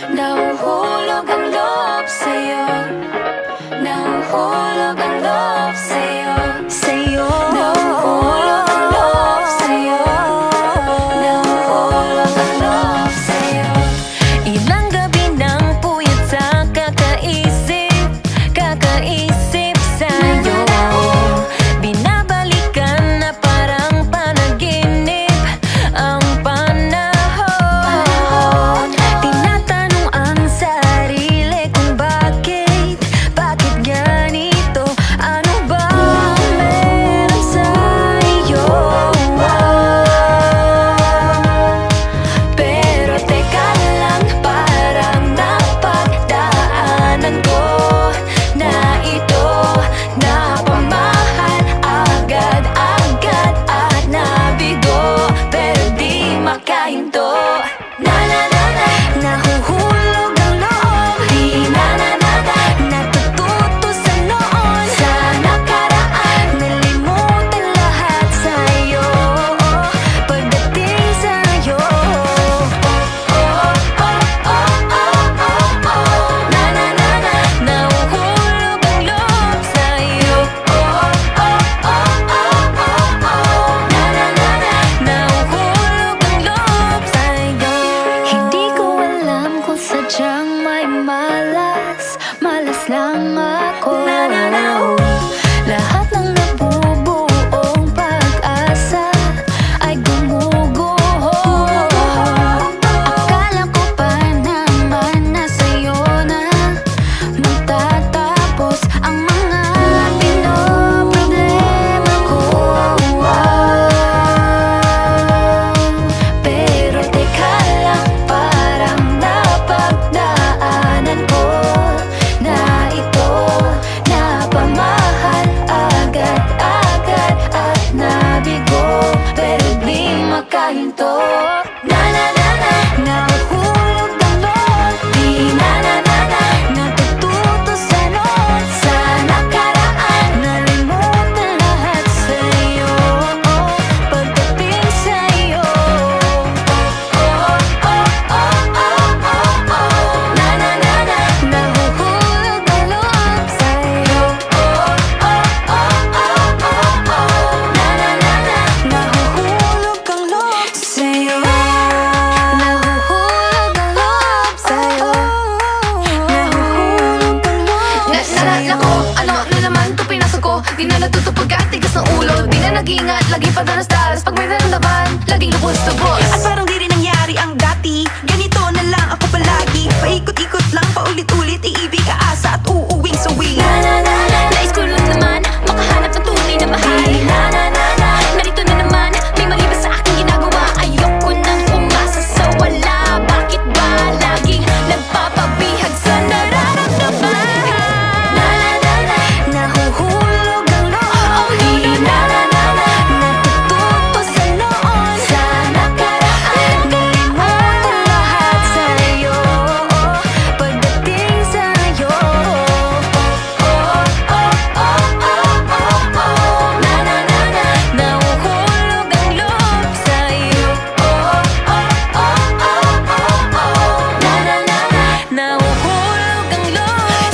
Nahuhulog ang loob sa'yo. Nahuhulog ang loob sa'yo. Sa'yo. Nahuhulog ang loob sa'yo. Nahuhulog ang loob sa'yo. Ilang gabi nang puyat sa kakaisip, kakaisip sa'yo. Binabalikan na parang panaginip ang panahon. Tinatanong ang sarili kung bakit ganito? Ano ba meron sa'yo? Pero teka lang, parang napagdaanan ko na ito. Napamahal agad-agad at nabigo, pero di makahinto. Nahuhulog ang loob, di natututo sa noon, sa nakaraan. Nalimutan lahat sa'yo, pagdating sa'yo. Nahuhulog ang loob sa'yo. Nahuhulog ang loob sa'yo. Hindi ko alam kung sadyang may malas, malas lang ako. Lahat ng nabubuong pag-asa ay gumuguho. Akala ko pa naman na sa'yo na magtatapos ang mga pinoproblema ko. Pero teka lang, parang napagdaanan ko na ito. Napamahal agad-agad at nabigo, pero di makahinto. Nahuhulog ang loob, di natututo sa noon, sa nakaraan. Nalimutan lahat sa'yo, pagdating sa'yo. Nahuhulog ang loob sa'yo. Nahuhulog ang loob sa'yo. Nahuhulog ang loob sa'yo. Nahuhulog ang loob sa'yo. Nako, ano na naman to pinasok ko? Di na natuto pagkatigas ng ulo. Di na nag-iingat, laging padalas-dalas. Pag may naramdaman, laging lubos-lubos. At parang di rin nangyari ang dati. Ganito na lang ako palagi. Paikot-ikot lang, paulit-ulit. Iibig, aasa at uuwing sawi. Nais ko lang naman makahanap ng tunay na mahal. Narito na naman, may mali ba sa aking ginagawa? Ayoko nang umasa sa wala. Bakit ba laging nagpapabihag sa nararamdaman? Nahuhulog ang loob, di natututo sa noon, sa nakaraan. Nalimutan lahat sa'yo, pagdating sa'yo. Nahuhulog ang loob sa'yo. Nahuhulog ang loob sa'yo.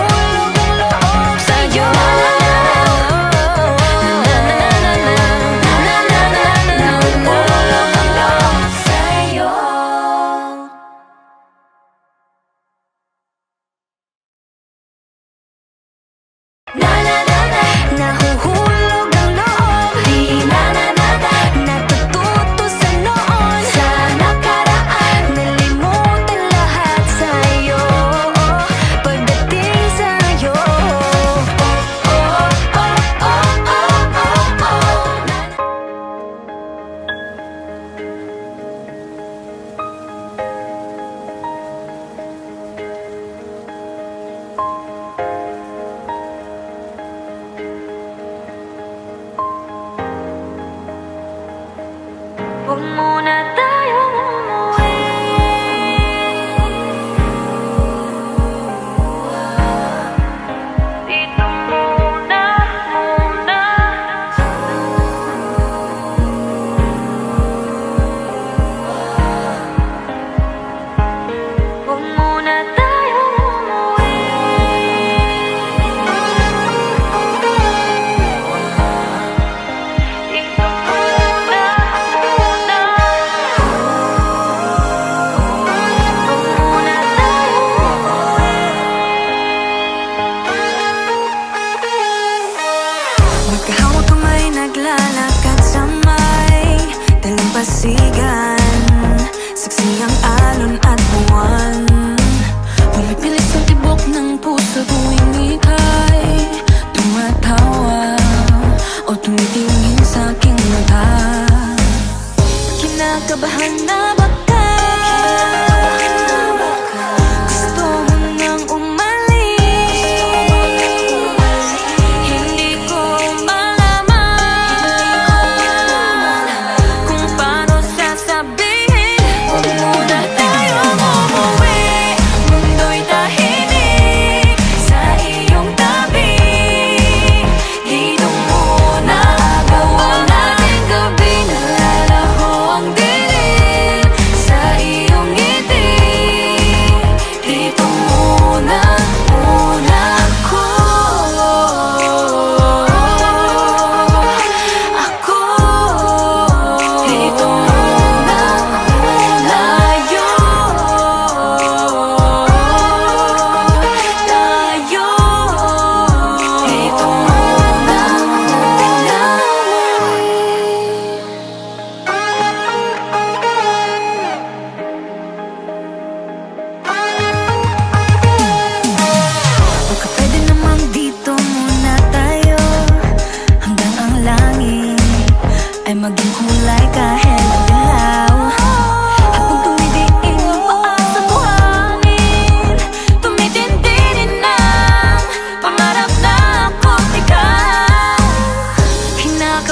Nahuhulog ang loob sa'yo. Nahuhulog ang loob sa'yo. Nahuhulog ang loob, di natututo sa noon, sa nakaraan. Nalimutan lahat sa'yo, pagdating sa'yo. Huwag muna tayong umuwi. Dito muna.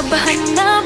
kinakabahan na